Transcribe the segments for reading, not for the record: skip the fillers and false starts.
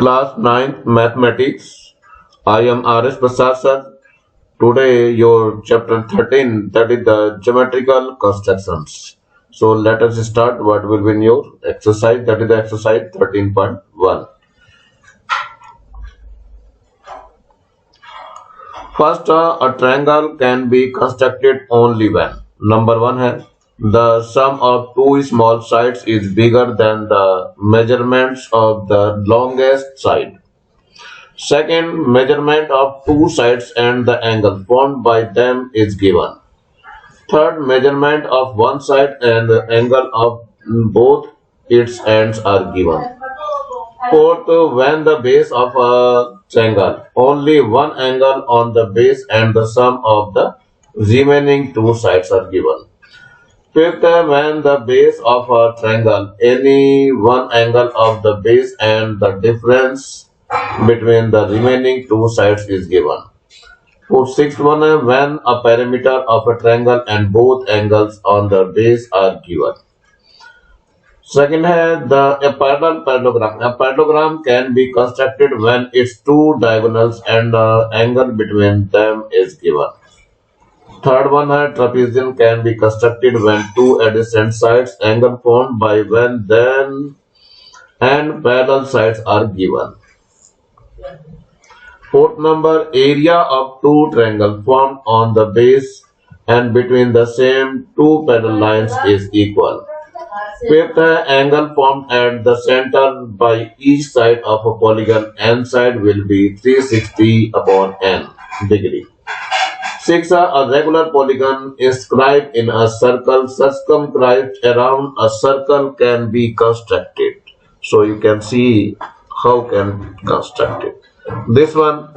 Class 9th Mathematics. I am R.S. Prasad sir. Today your chapter 13, that is the geometrical constructions. So let us start. What will be in your exercise? That is the exercise 13.1. First, a triangle can be constructed only when number one है the sum of two small sides is bigger than the measurements of the longest side. Second, measurement of two sides and the angle formed by them is given. Third, measurement of one side and the angle of both its ends are given. Fourth, when the base of a triangle, only one angle on the base and the sum of the remaining two sides are given. Fifth, when the base of a triangle, any one angle of the base and the difference between the remaining two sides is given. Sixth one, when a perimeter of a triangle and both angles on the base are given. Second है a parallel parallelogram. A parallelogram can be constructed when its two diagonals and the angle between them is given. Third one है trapezium can be constructed when two adjacent sides angle formed by when then and parallel sides are given. Fourth number, area of two triangles formed on the base and between the same two parallel lines is equal. Fifth, angle formed at the center by each side of a polygon n side will be 360 upon n degree. Sixth, a regular polygon inscribed in a circle circumscribed around a circle can be constructed. So you can see how can construct it. This one,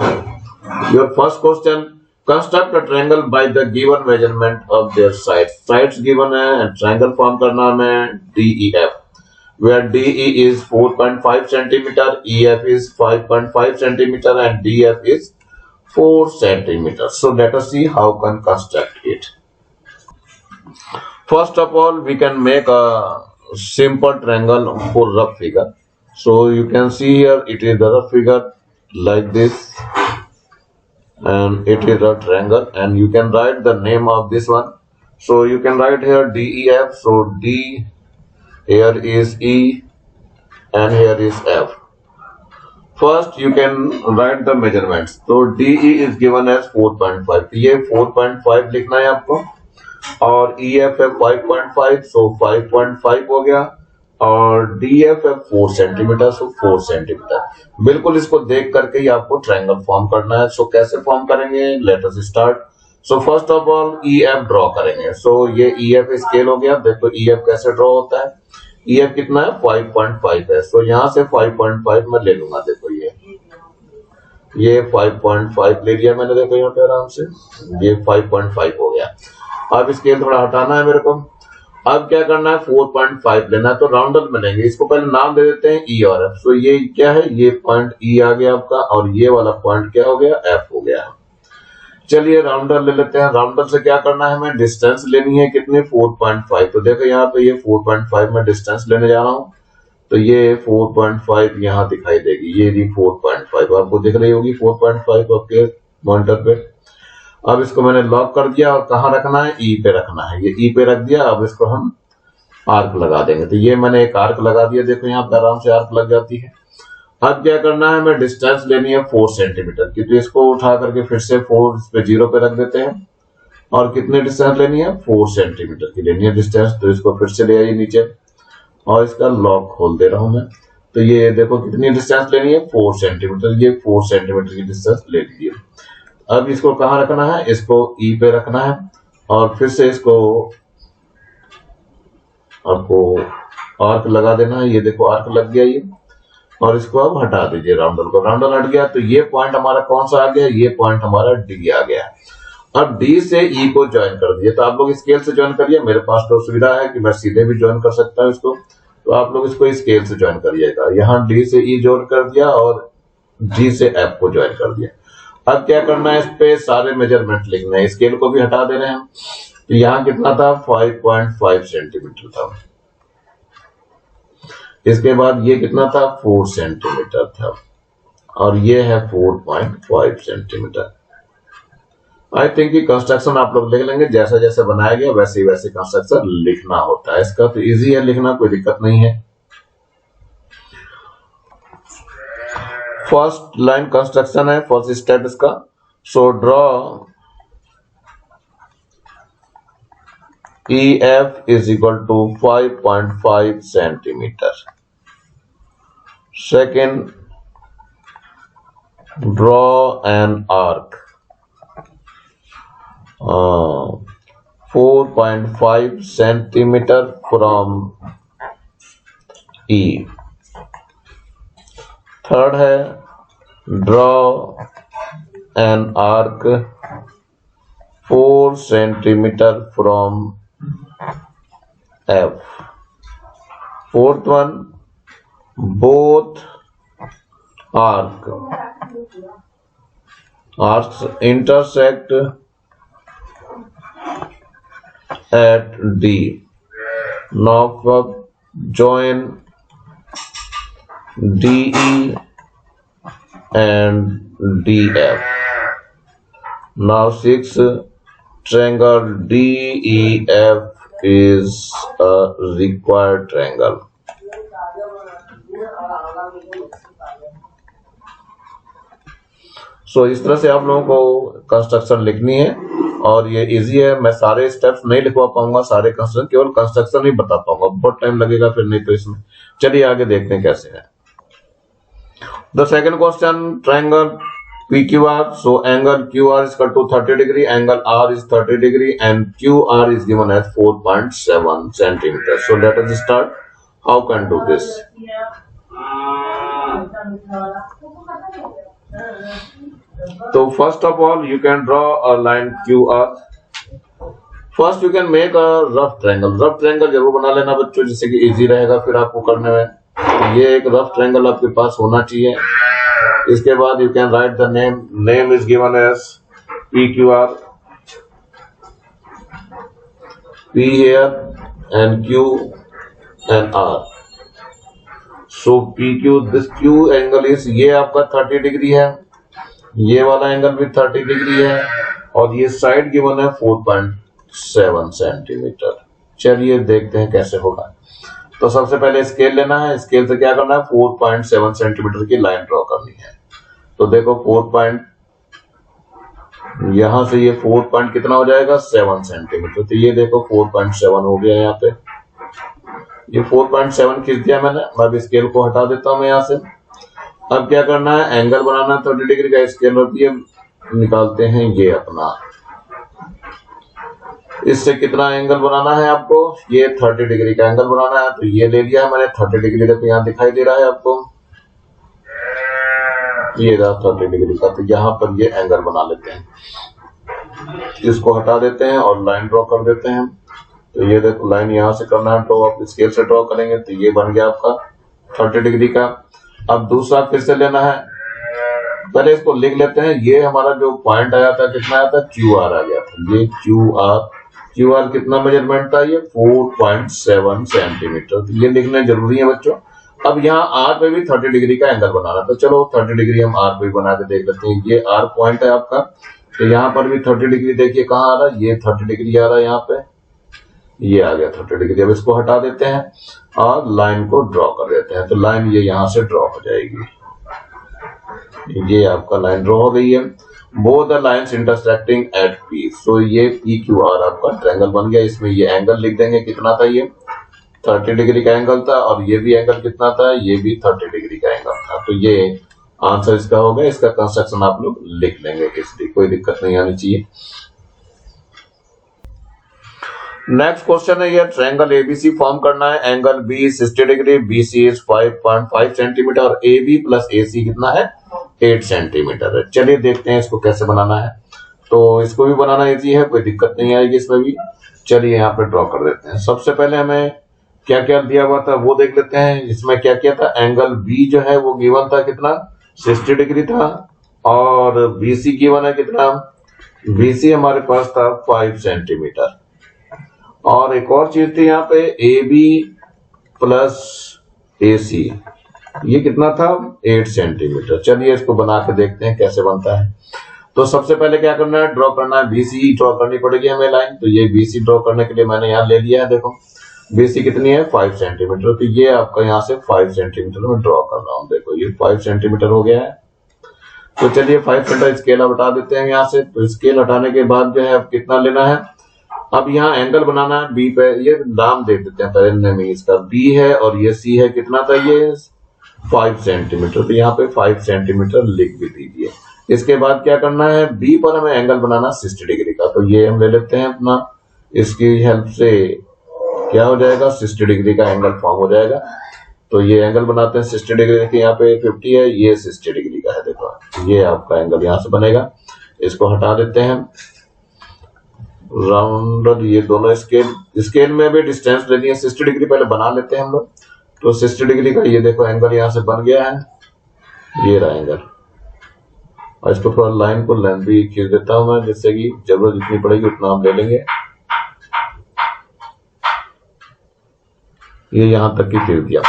your first question, construct a triangle by the given measurement of their sides. Sides given है and triangle form करना है DEF, where DE is 4.5 centimeter, EF is 5.5 centimeter, and DF is 4 centimeters. So let us see how can construct it. First of all, we can make a simple triangle for rough figure. So you can see here it is the rough figure like this, and it is a triangle, and you can write the name of this one. So you can write here DEF. So D, here is E, and here is F. First you can write the measurements. So DE is given as 4.5. ये 4.5 लिखना है आपको, और EF है 5.5. So 5.5 हो गया, और DF है 4 सेंटीमीटर. सो 4 सेंटीमीटर. बिल्कुल इसको देख करके ही आपको ट्रायंगल फॉर्म करना है. सो कैसे फॉर्म करेंगे, late us start. So first of all EF draw करेंगे. सो ये EF स्केल हो गया. देखो EF कैसे ड्रॉ होता है. EF कितना है, 5.5 है. सो यहाँ से 5.5 मैं ले लूंगा. देखो ये 5.5 ले लिया मैंने. देखो यहाँ पे आराम से ये 5.5 हो गया. अब स्केल थोड़ा हटाना है मेरे को. अब क्या करना है, 4.5 लेना है. तो राउंडल बनेंगे. इसको पहले नाम दे देते हैं E और F. सो ये क्या है, ये पॉइंट E आ गया आपका, और ये वाला पॉइंट क्या हो गया, F हो गया. चलिए राउंडल ले लेते हैं. राउंडल से क्या करना है, हमें डिस्टेंस लेनी है. कितनी, 4.5. तो देखो यहाँ पे ये 4.5 में डिस्टेंस लेने जा रहा हूँ. तो ये 4.5 यहाँ दिखाई देगी. ये 4.5 आपको दिख रही होगी, 4.5 आपके मॉनिटर पे. अब इसको मैंने लॉक कर दिया, और कहाँ रखना है, E पे रखना है. ये E पे रख दिया. अब इसको हम आर्क लगा देंगे. तो ये मैंने एक आर्क लगा दिया. देखो यहाँ पे आराम से आर्क लग जाती है. अब क्या करना है, हमें डिस्टेंस लेनी है 4 सेंटीमीटर की. तो इसको उठा करके फिर से 4 पे 0 पे रख देते हैं. और कितने डिस्टेंस लेनी है, 4 सेंटीमीटर की लेनी है डिस्टेंस. तो इसको फिर से ले आइए नीचे, और इसका लॉक खोल दे रहा हूं मैं. तो ये देखो कितनी डिस्टेंस लेनी है, 4 सेंटीमीटर. ये 4 सेंटीमीटर की डिस्टेंस ले लीजिए. अब इसको कहाँ रखना है, इसको E पे रखना है. और फिर से इसको आपको आर्क लगा देना है. ये देखो आर्क लग गया ये. और इसको अब हटा दीजिए राउंडल को. राउंडल हट गया. तो ये पॉइंट हमारा कौन सा आ गया, ये पॉइंट हमारा D आ गया. अब D से E को ज्वाइन कर दिए. तो आप लोग स्केल से ज्वाइन करिए. मेरे पास तो सुविधा है कि मैं सीधे भी ज्वाइन कर सकता हूँ इसको. तो आप लोग इसको स्केल से ज्वाइन करिएगा. यहाँ D से E ज्वाइन कर दिया, और G से F को ज्वाइन कर दिया. अब क्या करना है, इस पे सारे मेजरमेंट लिखना है. स्केल को भी हटा दे रहे हैं. तो यहाँ कितना था, 5.5 सेंटीमीटर था. इसके बाद ये कितना था, 4 सेंटीमीटर था. और ये है 4.5 सेंटीमीटर। आई थिंक कि कंस्ट्रक्शन आप लोग लिख लेंगे, जैसा जैसे बनाया गया वैसे ही वैसे कंस्ट्रक्शन लिखना होता है। इसका तो इजी है लिखना, कोई दिक्कत नहीं है। फर्स्ट लाइन कंस्ट्रक्शन है, फर्स्ट स्टेप इसका। So draw EF is equal to 5.5 centimeter. Second, draw an arc 4.5 centimeter from E. Third है draw an arc 4 centimeter from F. Fourth one, both arcs intersect at D. Now join DE and DF. Now 6, triangle DEF is a required triangle. सो इस तरह से आप लोगों को construction लिखनी है और ये इजी है। मैं सारे स्टेप्स नहीं लिखवा पाऊंगा, सारे कंस्ट्रक्शन, केवल कंस्ट्रक्शन ही बता पाऊंगा, बहुत टाइम लगेगा फिर नहीं तो इसमें। चलिए आगे देखते हैं कैसे है। The second question, triangle PQR. So angle QR is equal to 30 degree, angle R is 30 degree, and QR is given as 4.7 centimeters. So let us start. How can do this? So first of all, you can draw a line QR. First you can make a rough triangle. Rough triangle जरूर बना लेना बच्चों, जिससे कि easy रहेगा फिर आपको करने में। तो ये एक rough triangle आपके पास होना चाहिए। इसके बाद you can write the name is given as PQR, P here and Q and R. So PQ, this Q angle is, ये आपका 30 डिग्री है, ये वाला एंगल भी 30 डिग्री है और ये साइड गिवन है 4.7 सेंटीमीटर। चलिए देखते हैं कैसे होगा। तो सबसे पहले स्केल लेना है, स्केल से क्या करना है, 4.7 सेंटीमीटर की लाइन ड्रॉ करनी है। तो देखो 4 यहां से ये 4 कितना हो जाएगा, 7 सेंटीमीटर। तो ये देखो 4.7 हो गया यहाँ पे, ये 4.7 खींच दिया मैंने। अब स्केल को हटा देता हूं मैं यहाँ से। अब क्या करना है, एंगल बनाना है 30 डिग्री का। स्केल रखिए, निकालते हैं ये अपना, इससे कितना एंगल बनाना है आपको, ये 30 डिग्री का एंगल बनाना है। तो ये ले लिया मैंने 30 डिग्री, देखो यहाँ दिखाई दे रहा है आपको, ये रहा 30 डिग्री का। तो यहाँ पर ये एंगल बना लेते हैं, इसको हटा देते हैं और लाइन ड्रॉ कर देते हैं। तो ये देखो लाइन यहाँ से करना है ड्रॉ, आप स्केल से ड्रॉ करेंगे तो ये बन गया आपका 30 डिग्री का। अब दूसरा फिर से लेना है, पहले इसको लिख लेते हैं। ये हमारा जो पॉइंट आया था, कितना आया था, QR आ गया था। ये QR कितना मेजरमेंट था, ये 4.7 सेंटीमीटर। तो ये लिखना जरूरी है बच्चों। अब यहाँ R पे भी 30 डिग्री का एंगल बनाना, तो चलो 30 डिग्री हम R पे बना के देख लेते हैं। ये R पॉइंट है आपका, तो यहाँ पर भी 30 डिग्री देखिए कहाँ आ रहा है, ये 30 डिग्री आ रहा है यहाँ पे, ये आ गया 30 डिग्री। अब इसको हटा देते हैं और लाइन को ड्रॉ कर देते हैं। तो लाइन ये यहाँ से ड्रॉ हो जाएगी, ये आपका लाइन ड्रॉ हो गई है। Both the lines intersecting at P, सो ये PQR आपका ट्रायंगल बन गया। इसमें ये एंगल लिख देंगे, कितना था, ये 30 डिग्री का एंगल था और ये भी एंगल कितना था, ये भी 30 डिग्री का एंगल था। तो ये आंसर इसका हो गया। इसका कंस्ट्रक्शन आप लोग लिख लेंगे, इसलिए कोई दिक्कत नहीं आनी चाहिए। नेक्स्ट क्वेश्चन है, ये ट्रायंगल ABC फॉर्म करना है। Angle B 60 degree, BC is 5.5 centimetre और AB प्लस AC कितना है, 8 सेंटीमीटर है। चलिए देखते हैं इसको कैसे बनाना है। तो इसको भी बनाना इजी है, कोई दिक्कत नहीं आएगी इसमें भी। चलिए यहाँ पे ड्रॉ कर देते हैं। सबसे पहले हमें क्या क्या दिया हुआ था वो देख लेते हैं। इसमें क्या क्या था, एंगल B जो है वो गिवन था कितना, 60 डिग्री था और BC गिवन है कितना, BC हमारे पास था 5 सेंटीमीटर। और एक और चीज थी यहाँ पे, AB प्लस AC, ये कितना था 8 सेंटीमीटर। चलिए इसको बना के देखते हैं कैसे बनता है। तो सबसे पहले क्या करना है, ड्रॉ करना है, बीसी ड्रॉ करनी पड़ेगी हमें लाइन। तो ये बीसी ड्रॉ करने के लिए मैंने यहाँ ले लिया है, देखो बीसी कितनी है 5 सेंटीमीटर। तो ये आपका यहाँ से 5 सेंटीमीटर में ड्रॉ कर रहा हूँ, देखो ये 5 सेंटीमीटर हो गया है। तो चलिए 5 सेंटीमीटर स्केल हटा देते हैं यहाँ से। तो स्केल हटाने के बाद जो है अब कितना लेना है, अब यहाँ एंगल बनाना है बी पे। ये नाम दे देते हैं पहले नेम इसका, बी है और ये सी है, कितना था ये 5 सेंटीमीटर। तो यहाँ पे 5 सेंटीमीटर लिख भी दीजिए। इसके बाद क्या करना है, बी पर हमें एंगल बनाना 60 डिग्री का। तो ये हम ले लेते हैं अपना, इसकी हेल्प से क्या हो जाएगा 60 डिग्री का एंगल फॉर्म हो जाएगा। तो ये एंगल बनाते हैं 60 डिग्री। देखिए यहाँ पे 50 है, ये 60 डिग्री का है, देखो ये आपका एंगल यहाँ से बनेगा। इसको हटा देते हैं राउंडर, ये दोनों स्केल में भी डिस्टेंस लेनी है 60 डिग्री, पहले बना लेते हैं हम लोग। तो 60 डिग्री का ये देखो एंगल यहाँ से बन गया है, ये रहा एंगल। और इसको थोड़ा लाइन को लेंथ भी खींच देता हूं मैं, जिससे कि जरूरत जितनी पड़ेगी उतना हम ले लेंगे। ये यहां तक की खींच दिया।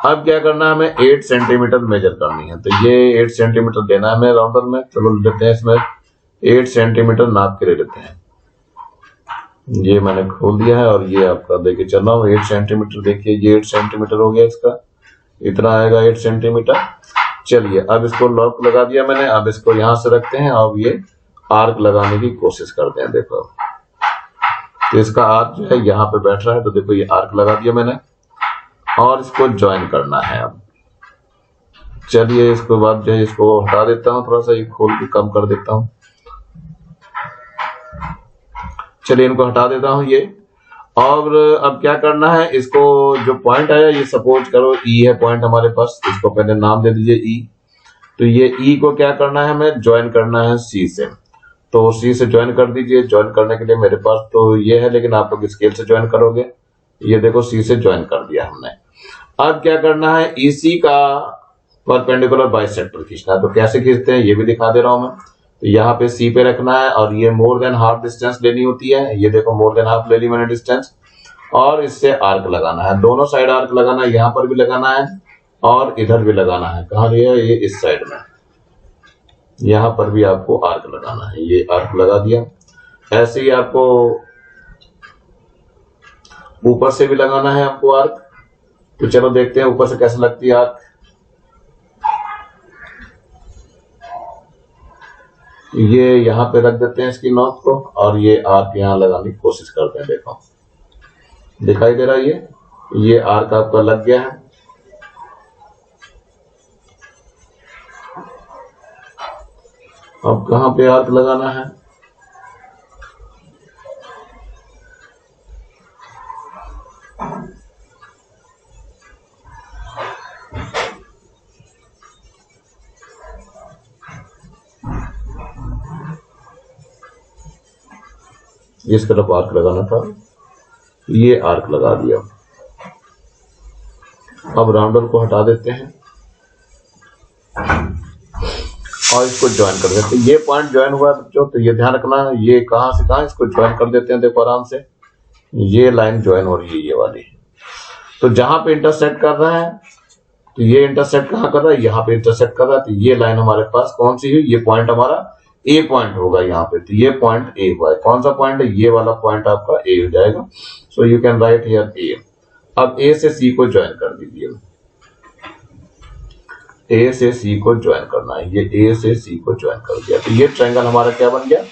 अब क्या करना है, हमें 8 सेंटीमीटर मेजर करनी है। तो ये 8 सेंटीमीटर देना है हमें राउंडर में। चलो लेते हैं इसमें 8 सेंटीमीटर नाप के ले लेते हैं। ये मैंने खोल दिया है और ये आपका देखे चल रहा हूँ 8 सेंटीमीटर। देखिए ये 8 सेंटीमीटर हो गया, इसका इतना आएगा 8 सेंटीमीटर। चलिए अब इसको लॉक लगा दिया मैंने। अब इसको यहां से रखते हैं, अब ये आर्क लगाने की कोशिश करते हैं। देखो तो इसका आर्क जो है यहाँ पे बैठ रहा है। तो देखो ये आर्क लगा दिया मैंने और इसको ज्वाइन करना है। अब चलिए इसके बाद जो है इसको हटा देता हूँ, थोड़ा सा ये खोल के कम कर देता हूँ। चलिए इनको हटा देता हूँ ये। और अब क्या करना है, इसको जो पॉइंट आया, ये सपोज करो ई है पॉइंट हमारे पास, इसको पहले नाम दे दीजिए ई। तो ये ई को क्या करना है, हमें ज्वाइन करना है सी से। तो सी से ज्वाइन कर दीजिए। ज्वाइन करने के लिए मेरे पास तो ये है, लेकिन आप लोग स्केल से ज्वाइन करोगे। ये देखो सी से ज्वाइन कर दिया हमने। अब क्या करना है, ईसी का परपेंडिकुलर बाइसेक्टर खींचना है। तो कैसे खींचते हैं ये भी दिखा दे रहा हूं मैं। तो यहाँ पे सी पे रखना है और ये मोर देन हाफ डिस्टेंस लेनी होती है। ये देखो मोर देन हाफ ले ली मैंने डिस्टेंस। और इससे आर्क लगाना है, दोनों साइड आर्क लगाना है। यहाँ पर भी लगाना है और इधर भी लगाना है। कहाँ लिया, ये इस साइड में, यहाँ पर भी आपको आर्क लगाना है। ये आर्क लगा दिया। ऐसे ही आपको ऊपर से भी लगाना है आपको आर्क। तो चलो देखते हैं ऊपर से कैसे लगती है आर्क। ये यहाँ पे रख देते हैं इसकी नोक को और ये आर्क यहाँ लगाने की कोशिश करते हैं। देखो दिखाई दे रहा है, ये आर्क आपका लग गया है। अब कहाँ पे आर्क लगाना है, इस तरफ आर्क लगाना था, ये आर्क लगा दिया। अब राउंडर को हटा देते हैं और इसको ज्वाइन कर देते हैं। ये पॉइंट ज्वाइन हुआ है बच्चों, तो ये ध्यान रखना ये कहां से कहां इसको ज्वाइन कर देते हैं। देखो आराम से ये लाइन ज्वाइन हो रही है, ये वाली। तो जहां पे इंटरसेक्ट कर रहा है, तो ये इंटरसेक्ट कहां कर रहा है, यहाँ पे इंटरसेक्ट कर रहा है। तो ये लाइन हमारे पास कौन सी है, ये पॉइंट हमारा ए पॉइंट होगा यहाँ पे। तो ये पॉइंट ए हुआ है। कौन सा पॉइंट है, ये वाला पॉइंट आपका ए हो जाएगा। So you can write here A. अब ए से सी को ज्वाइन कर दीजिए। ए से सी को ज्वाइन करना है, ये ए से सी को ज्वाइन कर दिया। तो ये ट्रायंगल हमारा क्या बन गया,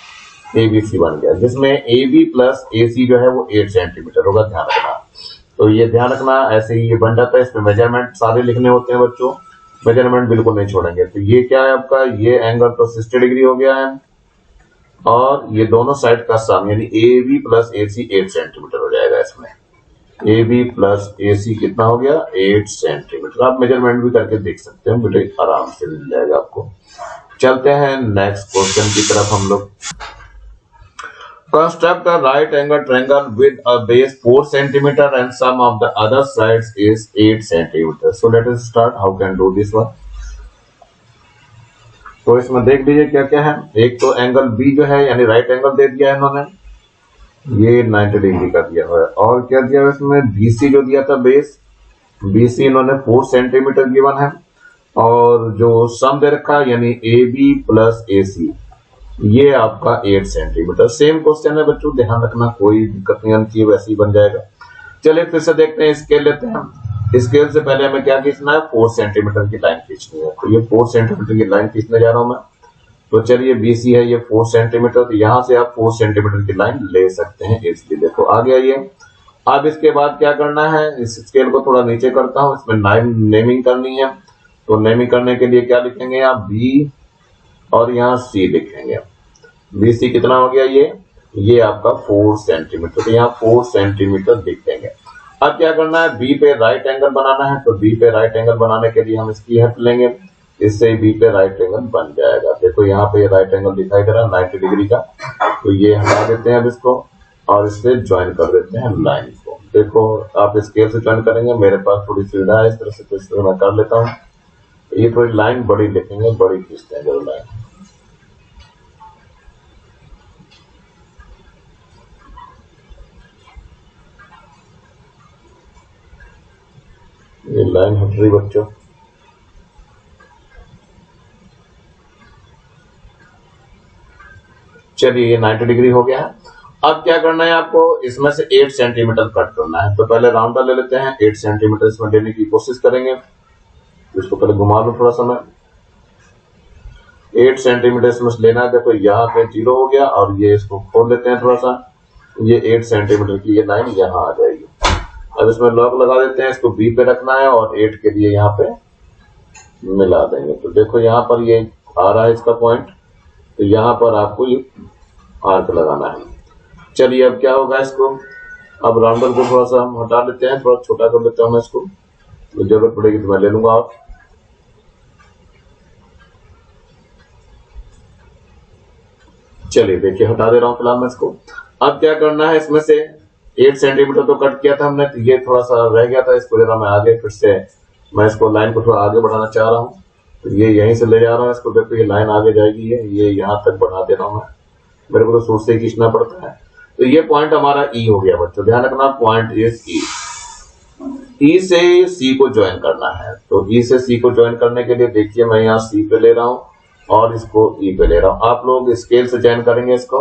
एबीसी बन गया, जिसमें AB प्लस AC जो है वो 8 सेंटीमीटर होगा। ध्यान रखना। तो ये ध्यान रखना, ऐसे ही ये बन जाता है। इसमें मेजरमेंट सारे लिखने होते हैं बच्चों, मेजरमेंट बिल्कुल नहीं छोड़ेंगे। तो ये क्या है आपका, ये एंगल तो 60 डिग्री हो गया है और ये दोनों साइड का सम यानी AB प्लस AC 8 सेंटीमीटर हो जाएगा। इसमें AB प्लस AC कितना हो गया, 8 सेंटीमीटर। आप मेजरमेंट भी करके देख सकते हैं, बेटे आराम से मिल जाएगा आपको। चलते हैं नेक्स्ट क्वेश्चन की तरफ हम लोग। Construct a right angle triangle with a base 4 centimeter and sum of the other sides is 8 centimeter. So let us start. How can do this one? तो इसमें देख लीजिए क्या क्या है। एक तो एंगल B जो है यानी राइट एंगल दे दिया है इन्होंने, ये 90 डिग्री का दिया हुआ है। और क्या दिया है इसमें, BC जो दिया था बेस, BC इन्होंने 4 सेंटीमीटर गिवन है, और जो सम दे रखा है यानी AB प्लस AC ये आपका 8 सेंटीमीटर। सेम क्वेश्चन है बच्चों, ध्यान रखना, कोई दिक्कत नहीं आनी चाहिए, वैसे ही बन जाएगा। चलिए फिर से देखते हैं, स्केल लेते हैं। स्केल से पहले हमें क्या खींचना है, 4 सेंटीमीटर की लाइन खींचनी है। तो ये 4 सेंटीमीटर की लाइन खींचने जा रहा हूं मैं। तो चलिए BC है ये 4 सेंटीमीटर, तो यहां से आप 4 सेंटीमीटर की लाइन ले सकते हैं इजली। देखो आ गया ये। अब इसके बाद क्या करना है, इस स्केल को थोड़ा नीचे करता हूं, इसमें नेमिंग करनी है। तो नेमिंग करने के लिए क्या लिखेंगे आप, B और यहाँ C लिखेंगे। BC कितना हो गया ये आपका 4 सेंटीमीटर, तो यहाँ 4 सेंटीमीटर लिख देंगे। अब क्या करना है, B पे राइट एंगल बनाना है। तो B पे राइट एंगल बनाने के लिए हम इसकी हेल्प लेंगे, इससे B पे राइट एंगल बन जाएगा। देखो यहाँ पे राइट एंगल दिखाई दे रहा है 90 डिग्री का, तो ये हटा देते हैं अब इसको और इससे ज्वाइन कर देते हैं लाइन को। देखो आप स्केल से ज्वाइन करेंगे, मेरे पास थोड़ी सुविधा है इस तरह से, तो इस तरह मैं कर लेता हूँ। ये थोड़ी लाइन बड़ी लिखेंगे, बड़ी खींचते हैं जरूर लाइन। ये लाइन हट रही बच्चों। चलिए ये 90 डिग्री हो गया है। अब क्या करना है आपको, इसमें से 8 सेंटीमीटर कट करना है। तो पहले राउंडर ले लेते हैं, 8 सेंटीमीटर इसमें लेने की कोशिश करेंगे। इसको पहले घुमा लो थोड़ा सा मैं। 8 सेंटीमीटर इसमें से लेना है। देखो यहाँ पे 0 हो गया, और ये इसको खोल लेते हैं थोड़ा सा। ये 8 सेंटीमीटर की ये लाइन यहाँ आ जाएगी। अब इसमें लॉक लगा देते हैं, इसको B पे रखना है और 8 के लिए यहाँ पे मिला देंगे। तो देखो यहाँ पर ये आ रहा है इसका पॉइंट, तो यहाँ पर आपको ये आर्क लगाना है। चलिए अब क्या होगा इसको, अब राउंडर को थोड़ा सा हम हटा लेते हैं, थोड़ा छोटा कर लेता हूं मैं इसको, तो जरूरत पड़ेगी तो मैं ले लूंगा। आप चलिए देखिए हटा दे रहा हूं फिलहाल मैं इसको। अब क्या करना है, इसमें से 8 सेंटीमीटर तो कट किया था हमने, तो ये थोड़ा सा रह गया था, इसको जरा मैं आगे फिर से मैं इसको लाइन को थोड़ा आगे बढ़ाना चाह रहा हूँ। तो ये यहीं से ले जा रहा हूँ इसको। देखो ये लाइन आगे जाएगी, ये यहाँ तक बढ़ा दे रहा हूँ मैं, मेरे को तो सूट से खींचना पड़ता है। तो ये पॉइंट हमारा E हो गया बच्चों, ध्यान रखना पॉइंट इज E से C को ज्वाइन करना है। तो E से C को ज्वाइन करने के लिए देखिए मैं यहाँ C पे ले रहा हूँ और इसको E पे ले रहा हूँ। आप लोग स्केल से ज्वाइन करेंगे इसको।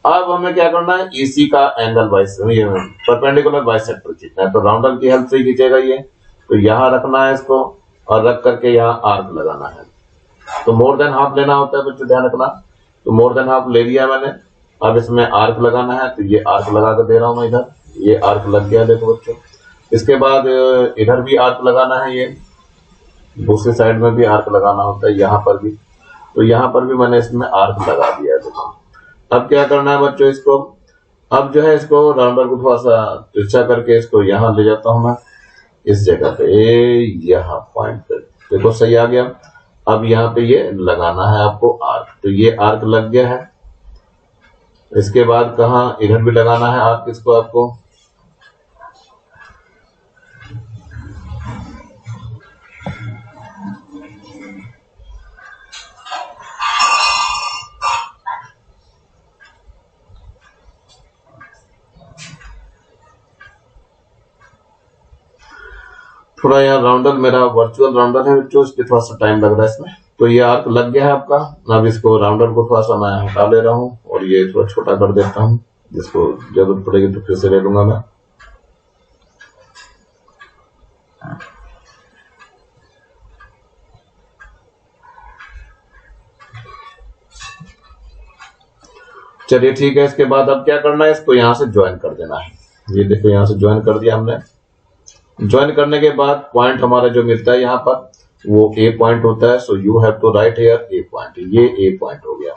अब हमें क्या करना है, EC का एंगल परपेंडिकुलर बाइसेक्टर खींचना है। तो राउंडर की हेल्प से ही खींचेगा ये। तो यहाँ रखना है इसको और रख करके यहाँ आर्क लगाना है। तो मोर देन हाफ लेना होता है बच्चों, ध्यान रखना। तो मोर देन हाफ ले लिया मैंने। अब इसमें आर्क लगाना है, तो ये आर्क लगा कर दे रहा हूं मैं इधर। ये आर्क लग गया देखो बच्चों। इसके बाद इधर भी आर्क लगाना है, ये दूसरी साइड में भी आर्क लगाना होता है, यहाँ पर भी। तो यहाँ पर भी मैंने इसमें आर्क लगा दिया देखो। अब क्या करना है बच्चों, इसको अब जो है इसको राउंडर को थोड़ा सा तिरछा करके इसको यहाँ ले जाता हूं मैं, इस जगह पे, यहाँ पॉइंट पे। देखो सही आ गया। अब यहाँ पे ये लगाना है आपको आर्क। तो ये आर्क लग गया है। इसके बाद कहाँ, इधर भी लगाना है आर्क इसको आपको। थोड़ा यहाँ राउंडर मेरा वर्चुअल राउंडर है बच्चों, इसलिए थोड़ा सा टाइम लग रहा है इसमें। तो ये आर्क लग गया है आपका। अब इसको राउंडर को थोड़ा सा मैं हटा ले रहा हूँ और ये थोड़ा छोटा कर देता हूँ, जिसको जरूरत पड़ेगी तो फिर से ले लूंगा मैं। चलिए ठीक है। इसके बाद अब क्या करना है, इसको यहाँ से ज्वाइन कर देना है। ये देखो यहाँ से ज्वाइन कर दिया हमने। ज्वाइन करने के बाद पॉइंट हमारा जो मिलता है यहाँ पर वो A पॉइंट होता है। So you have to write here A point. ये A पॉइंट हो गया।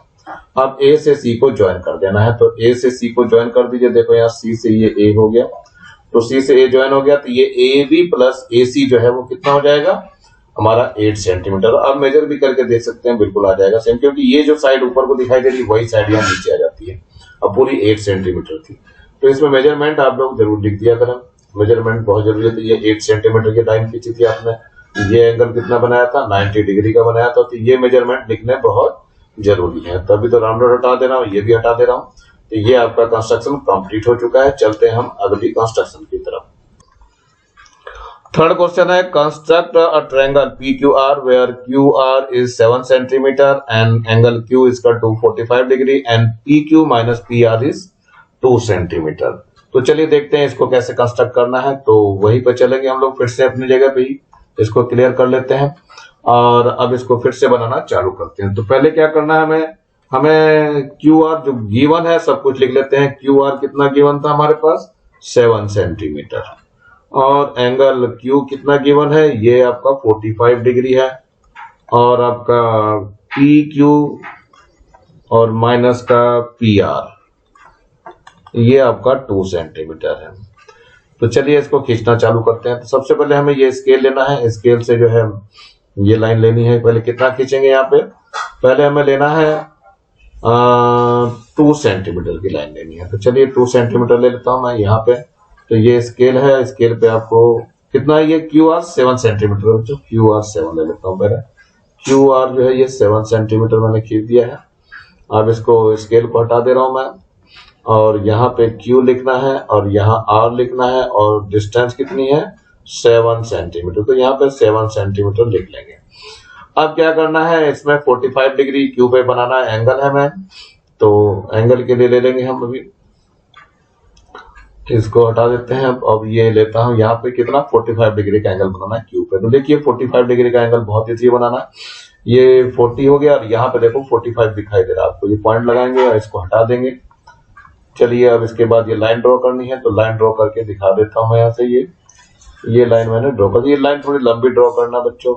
अब A से C को ज्वाइन कर देना है। तो A से C को ज्वाइन कर दीजिए। देखो यहाँ C से ये A हो गया, तो C से A ज्वाइन हो गया। तो ये AB प्लस AC जो है वो कितना हो जाएगा हमारा 8 सेंटीमीटर। अब मेजर भी करके देख सकते हैं, बिल्कुल आ जाएगा सेम, क्योंकि ये जो साइड ऊपर को दिखाई दे रही है वही साइड यहाँ नीचे आ जाती है। अब पूरी 8 सेंटीमीटर थी, तो इसमें मेजरमेंट आप लोग जरूर लिख दिया करें। मेजरमेंट बहुत जरूरी है। तो ये 8 सेंटीमीटर की लाइन खींची थी आपने। ये एंगल कितना बनाया था, 90 डिग्री का बनाया था। तो ये मेजरमेंट लिखने बहुत जरूरी है। तभी तो राउंडर हटा दे रहा हूँ, ये भी हटा दे रहा हूँ। तो ये आपका कंस्ट्रक्शन कंप्लीट हो चुका है। चलते हैं हम अगली कंस्ट्रक्शन की तरफ। थर्ड क्वेश्चन है construct a triangle PQR where QR is 7 centimeter and angle Q is equal to 45 degree and PQ minus PR is 2 centimeter। तो चलिए देखते हैं इसको कैसे कंस्ट्रक्ट करना है। तो वहीं पर चलेंगे हम लोग फिर से अपनी जगह पे ही, इसको क्लियर कर लेते हैं और अब इसको फिर से बनाना चालू करते हैं। तो पहले क्या करना है, हमें QR जो गिवन है सब कुछ लिख लेते हैं। QR कितना गिवन था हमारे पास 7 सेंटीमीटर और एंगल Q कितना गिवन है, ये आपका 45 डिग्री है और आपका PQ और माइनस का PR ये आपका 2 सेंटीमीटर है। तो चलिए इसको खींचना चालू करते हैं। तो सबसे पहले हमें ये स्केल लेना है, स्केल से जो है ये लाइन लेनी है। पहले कितना खींचेंगे, यहाँ पे पहले हमें लेना है 2 सेंटीमीटर की लाइन लेनी है। तो चलिए 2 सेंटीमीटर ले लेता हूं मैं यहाँ पे। तो ये स्केल है, स्केल पे आपको कितना है, ये QR 7 सेंटीमीटर, जो QR 7 ले लेता हूँ पहले। QR जो है ये 7 सेंटीमीटर मैंने खींच दिया है। अब इसको स्केल को हटा दे रहा हूं मैं और यहाँ पे Q लिखना है और यहाँ R लिखना है और डिस्टेंस कितनी है 7 सेंटीमीटर। तो यहाँ पे 7 सेंटीमीटर लिख लेंगे। अब क्या करना है, इसमें 45 डिग्री Q पे बनाना है, एंगल है मैं, तो एंगल के लिए ले लेंगे हम अभी, इसको हटा देते हैं। अब ये लेता हूं यहाँ पे कितना 45 डिग्री का एंगल बनाना है Q पे। तो देखिए 45 डिग्री का एंगल बहुत ईजी बनाना, ये 40 हो गया और यहाँ पे देखो 45 दिखाई दे रहा है आपको। ये पॉइंट लगाएंगे और इसको हटा देंगे। चलिए अब इसके बाद ये लाइन ड्रॉ करनी है, तो लाइन ड्रॉ करके दिखा देता हूँ मैं यहाँ से। ये लाइन मैंने ड्रॉ कर दी। ये लाइन थोड़ी लंबी ड्रॉ करना बच्चों,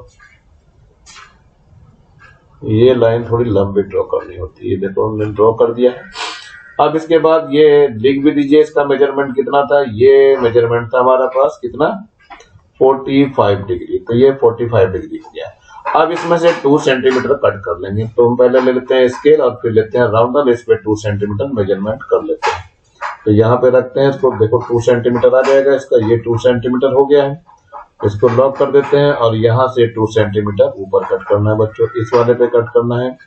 ये लाइन थोड़ी लंबी ड्रॉ करनी होती है। देखो हमने ड्रॉ कर दिया है। अब इसके बाद ये लिख भी दीजिए इसका मेजरमेंट कितना था। ये मेजरमेंट था हमारा पास कितना 45 डिग्री। तो ये 45 डिग्री हो गया। अब इसमें से 2 सेंटीमीटर कट कर लेंगे। तो हम पहले ले लेते हैं स्केल और फिर लेते हैं राउंडर, इस पे 2 सेंटीमीटर मेजरमेंट कर लेते हैं। तो यहाँ पे रखते हैं इसको, देखो 2 सेंटीमीटर आ जाएगा इसका। ये 2 सेंटीमीटर हो गया है, इसको लॉक कर देते हैं और यहाँ से 2 सेंटीमीटर ऊपर कट करना है बच्चों। इस वाले पे कट करना है,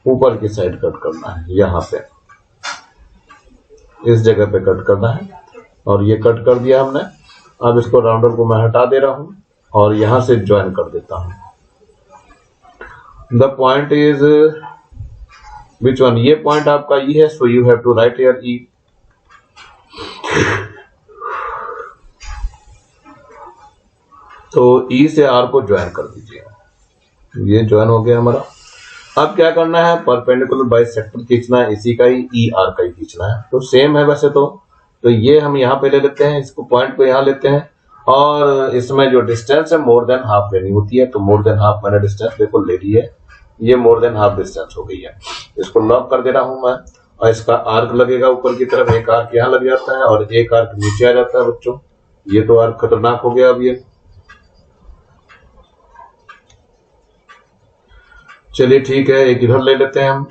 ऊपर की साइड कट करना है, यहाँ पे इस जगह पे कट करना है और ये कट कर दिया हमने। अब इसको राउंडर को मैं हटा दे रहा हूं और यहां से ज्वाइन कर देता हूं। The point is which one, ये पॉइंट आपका ई है, so you have to write here E. तो ई से आर को ज्वाइन कर दीजिए, ये ज्वाइन हो गया हमारा। अब क्या करना है, परपेंडिकुलर बाइसेक्टर खींचना है, इसी का ही ई आर का ही खींचना है। तो सेम है वैसे तो ये हम यहाँ पे ले लेते हैं, इसको पॉइंट को यहाँ लेते हैं और इसमें जो डिस्टेंस है मोर देन हाफ लेनी होती है। तो मोर देन हाफ मैंने डिस्टेंस देखो ले ली है, ये मोर देन हाफ डिस्टेंस हो गई है। इसको लॉक कर दे रहा हूं मैं और इसका आर्क लगेगा ऊपर की तरफ। एक आर्क यहाँ लग जाता है और एक आर्क नीचे आ जाता है बच्चों। ये तो आर्क खतरनाक हो गया। अब ये चलिए ठीक है, एक इधर ले लेते हैं हम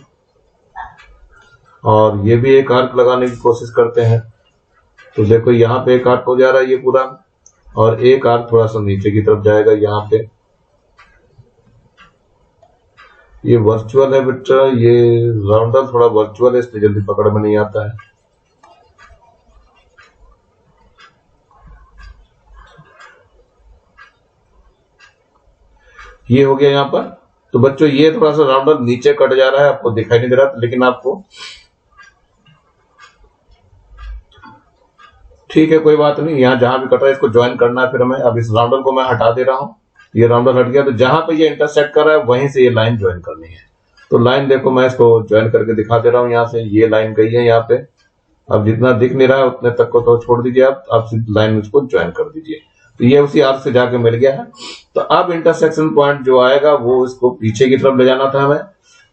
और ये भी एक आर्क लगाने की कोशिश करते हैं। तो देखो यहाँ पे एक आर्क हो जा रहा है ये पूरा और एक आर्क थोड़ा सा नीचे की तरफ जाएगा यहाँ पे। ये वर्चुअल है बेटा, ये राउंडर थोड़ा वर्चुअल है इसलिए जल्दी पकड़ में नहीं आता है। ये हो गया यहाँ पर। तो बच्चों ये थोड़ा सा राउंडर नीचे कट जा रहा है, आपको दिखाई नहीं दे रहा, लेकिन आपको ठीक है कोई बात नहीं। यहाँ जहां भी कट रहा है इसको ज्वाइन करना है फिर हमें। अब इस राउंडर को मैं हटा दे रहा हूँ, ये राउंडर हट गया। तो जहां पे ये इंटरसेक्ट कर रहा है वहीं से ये लाइन ज्वाइन करनी है। तो लाइन देखो मैं इसको ज्वाइन करके दिखा दे रहा हूँ। यहाँ से ये लाइन गई है यहाँ पे। अब जितना दिख नहीं रहा है उतने तक को तो छोड़ दीजिए आप लाइन उसको ज्वाइन कर दीजिए। तो ये उसी आर्क से जाके मिल गया है। तो अब इंटरसेक्शन पॉइंट जो आएगा वो इसको पीछे की तरफ ले जाना था हमें।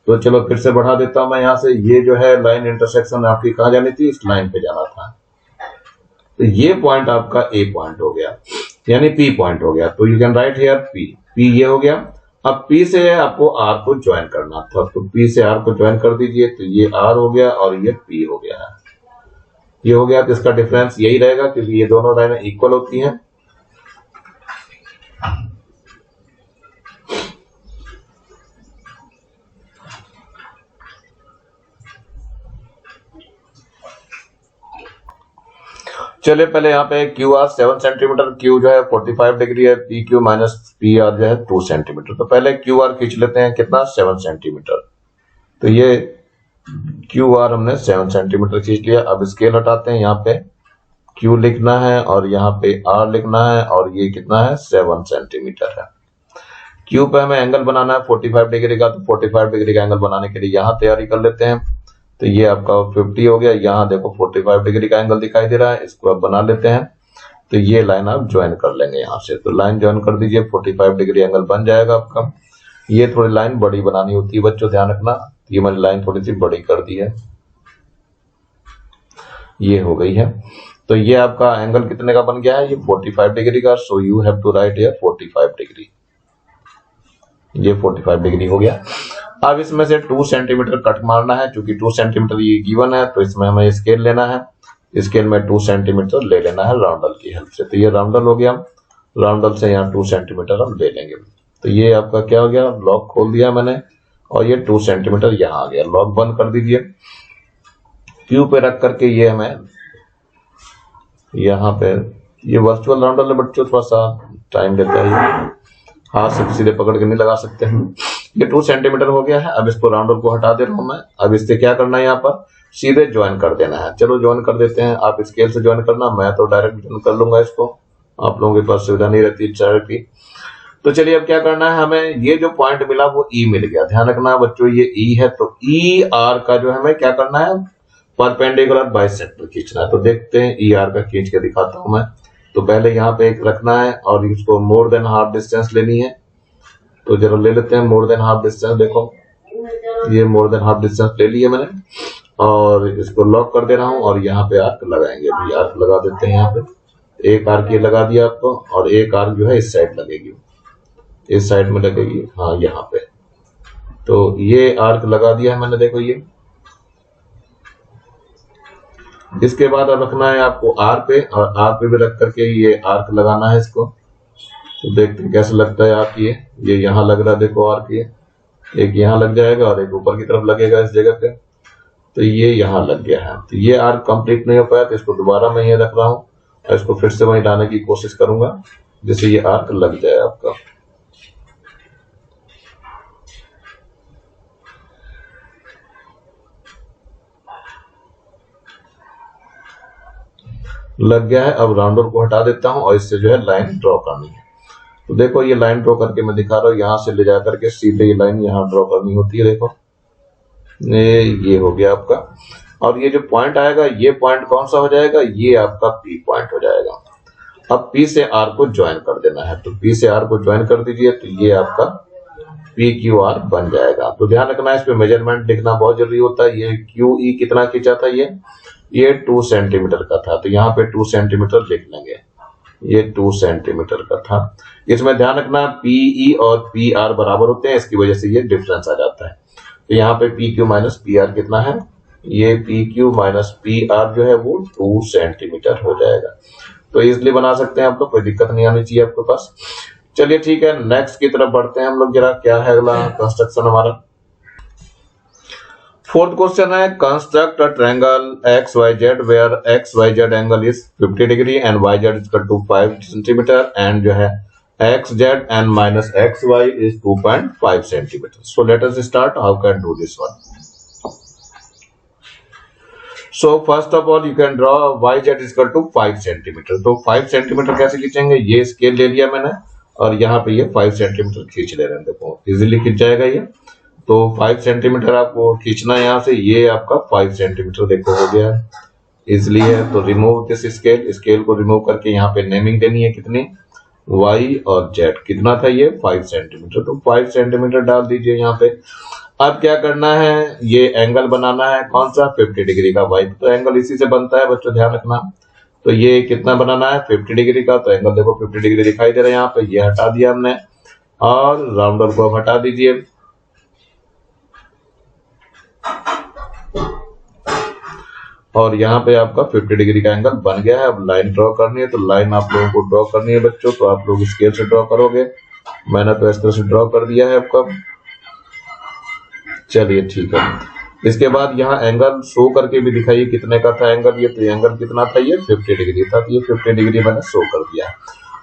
तो चलो फिर से बढ़ा देता हूं मैं यहाँ से। ये जो है लाइन इंटरसेक्शन आपकी कहाँ जानी थी, इस लाइन पे जाना था। तो ये पॉइंट आपका ए पॉइंट हो गया, यानी पी पॉइंट हो गया। तो you can write here P. P ये हो गया। अब पी से आपको आर को ज्वाइन करना था, तो पी से आर को ज्वाइन कर दीजिए। तो ये आर हो गया और ये पी हो गया है। ये हो गया। तो इसका डिफरेंस यही रहेगा क्योंकि ये दोनों लाइनें इक्वल होती हैं। चलिए पहले यहाँ पे क्यू आर 7 सेंटीमीटर, क्यू जो है 45 डिग्री है, P Q minus P R जो है 2 सेंटीमीटर। तो पहले क्यू आर खींच लेते हैं, कितना 7 सेंटीमीटर। तो ये क्यू आर हमने 7 सेंटीमीटर खींच लिया। अब स्केल हटाते हैं, यहाँ पे क्यू लिखना है और यहाँ पे आर लिखना है और ये कितना है 7 सेंटीमीटर है। क्यू पे हमें एंगल बनाना है 45 डिग्री का, तो 45 डिग्री का एंगल बनाने के लिए यहाँ तैयारी कर लेते हैं। तो ये आपका 50 हो गया, यहाँ देखो 45 डिग्री का एंगल दिखाई दे रहा है, इसको आप बना लेते हैं। तो ये लाइन आप ज्वाइन कर लेंगे यहाँ से, तो लाइन ज्वाइन कर दीजिए, 45 डिग्री एंगल बन जाएगा आपका। ये थोड़ी लाइन बड़ी बनानी होती है बच्चों, ध्यान रखना। ये मैंने लाइन थोड़ी सी बड़ी कर दी है, ये हो गई है। तो ये आपका एंगल कितने का बन गया है, ये 45 डिग्री का। So you have to write here 45 degree. ये 45 डिग्री हो गया। अब इसमें से 2 सेंटीमीटर कट मारना है, क्योंकि 2 सेंटीमीटर ये गिवन है, तो इसमें हमें स्केल लेना है। स्केल में 2 सेंटीमीटर ले लेना है राउंडल की हेल्प से। तो ये राउंडल हो गया, राउंडल से यहाँ 2 सेंटीमीटर हम ले लेंगे। तो ये आपका क्या हो गया, लॉक खोल दिया मैंने और ये 2 सेंटीमीटर यहाँ आ गया। लॉक बंद कर दीजिए। क्यू पे रख करके ये हमें यहाँ पे, ये वर्चुअल राउंडल है बच्चों, थोड़ा सा टाइम लेता है, हाथ से सीधे पकड़ के नहीं लगा सकते हैं। ये 2 सेंटीमीटर हो गया है। अब इसको राउंडल को हटा दे रहा हूं मैं। अब इससे क्या करना है, यहाँ पर सीधे ज्वाइन कर देना है। चलो ज्वाइन कर देते हैं, आप स्केल से ज्वाइन करना, मैं तो डायरेक्ट ज्वाइन कर लूंगा इसको, आप लोगों के पास सुविधा नहीं रहती चार की। तो चलिए अब क्या करना है, हमें ये जो पॉइंट मिला वो ई मिल गया। ध्यान रखना बच्चों, ये ई है, तो ई आर का जो हमें क्या करना है, परपेंडिकुलर बाइसेक्टर खींचना है। तो देखते हैं, ई आर का खींच के दिखाता हूं मैं। तो पहले यहाँ पे एक रखना है और इसको मोर देन हाफ डिस्टेंस लेनी है। तो जरा ले लेते हैं मोर देन हाफ डिस्टेंस। देखो ये मोर देन हाफ डिस्टेंस ले लिया मैंने और इसको लॉक कर दे रहा हूं और यहाँ पे आर्क लगाएंगे। अभी आर्क लगा देते हैं, यहाँ पे एक आर्क ये लगा दिया आपको और एक आर्क जो है इस साइड लगेगी, इस साइड में लगेगी, हाँ यहाँ पे। तो ये आर्क लगा दिया है मैंने, देखो ये। इसके बाद अब रखना है आपको आर पे, और आर पे भी रख करके ये आर्क लगाना है इसको। तो देखते हैं कैसे लगता है आर्क। ये यहाँ लग रहा है, देखो आर्क, ये एक यहाँ लग जाएगा और एक ऊपर की तरफ लगेगा इस जगह पे। तो ये यहाँ लग गया है। तो ये आर्क कंप्लीट नहीं हो पाया, तो इसको दोबारा मैं ये रख रहा हूँ और इसको फिर से वहीं लाने की कोशिश करूंगा जिससे ये आर्क लग जाए आपका। लग गया है। अब राउंडर को हटा देता हूं और इससे जो है लाइन ड्रॉ करनी है। तो देखो ये लाइन ड्रॉ करके मैं दिखा रहा हूँ, यहां से ले जा करके सीधे ये लाइन यहाँ ड्रॉ करनी होती है। देखो ये हो गया आपका। और ये जो पॉइंट आएगा, ये पॉइंट कौन सा हो जाएगा, ये आपका पी पॉइंट हो जाएगा। अब पी से आर को ज्वाइन कर देना है। तो पी से आर को ज्वाइन कर दीजिए, तो ये आपका पी क्यू आर बन जाएगा। तो ध्यान रखना है, इस पे मेजरमेंट लिखना बहुत जरूरी होता है। ये क्यू ई कितना खींचा था, ये 2 सेंटीमीटर का था, तो यहाँ पे 2 सेंटीमीटर लिख लेंगे। ये 2 सेंटीमीटर का था। इसमें ध्यान रखना पीई और पी आर बराबर होते हैं, इसकी वजह से ये डिफरेंस आ जाता है। तो यहाँ पे P Q minus P R कितना है, ये P Q minus P R जो है वो 2 सेंटीमीटर हो जाएगा। तो इजिली बना सकते हैं आप लोग, कोई दिक्कत नहीं आनी चाहिए आपके पास। चलिए ठीक है, नेक्स्ट की तरफ बढ़ते हैं हम लोग। जरा क्या है अगला कंस्ट्रक्शन हमारा। 4th क्वेश्चन है, construct a triangle XYZ where XYZ angle is 50 degree and YZ is equal to 5 centimetre and जो है XZ and minus XY is 2.5 centimetre. So let us start, how can do this one. So first of all you can draw YZ is equal to 5 centimetre. तो 5 centimetre कैसे खींचेंगे, ये scale ले लिया मैंने और यहाँ पे ये 5 सेंटीमीटर खींच ले रहे हैं। देखो इजिली खींच जाएगा ये। तो 5 सेंटीमीटर आपको खींचना है यहाँ से, ये आपका 5 सेंटीमीटर देखो हो गया इजिली है। तो रिमूव दिस स्केल, स्केल को रिमूव करके यहाँ पे नेमिंग देनी है कितनी, Y और Z। कितना था ये 5 सेंटीमीटर, तो 5 सेंटीमीटर डाल दीजिए यहाँ पे। अब क्या करना है, ये एंगल बनाना है कौन सा, 50 डिग्री का। Y तो एंगल इसी से बनता है बच्चों, ध्यान रखना। तो ये कितना बनाना है 50 डिग्री का। तो एंगल देखो 50 डिग्री दिखाई दे रहा है यहाँ पे, ये हटा दिया हमने और राउंडर को हटा दीजिए। और यहाँ पे आपका 50 डिग्री का एंगल बन गया है। अब लाइन ड्रॉ करनी है, तो लाइन आप लोगों को ड्रॉ करनी है बच्चों। तो आप लोग स्केल से ड्रॉ करोगे, मैंने तो इस तरह से ड्रॉ कर दिया है आपका। चलिए ठीक है, इसके बाद यहाँ एंगल शो करके भी दिखाइए कितने का था एंगल ये, तो एंगल कितना था, ये 50 डिग्री था, तो ये 50 डिग्री मैंने शो कर दिया।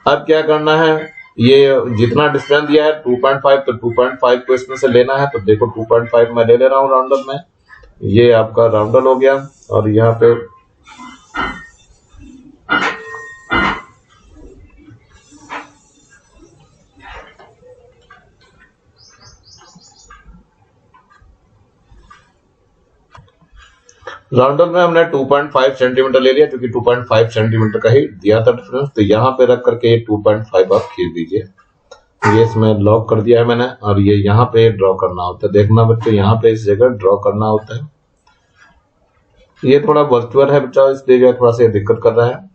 अब क्या करना है, ये जितना डिस्टेंस दिया है 2.5, तो 2.5 को इसमें से लेना है, तो देखो 2.5 मैं ले रहा हूँ राउंडर में, ये आपका राउंडर हो गया। और यहाँ पे राउंडर में हमने 2.5 सेंटीमीटर ले लिया, क्योंकि 2.5 सेंटीमीटर का ही दिया था डिफरेंस, तो यहाँ पे रख करके ये 2.5 आप खींच दीजिए। ये इसमें लॉक कर दिया है मैंने, और ये यहाँ पे ड्रॉ करना होता है। देखना बच्चों, यहाँ पे इस जगह ड्रॉ करना होता है। ये थोड़ा वर्चुअल है बच्चा, इसलिए जो है थोड़ा सा दिक्कत कर रहा है।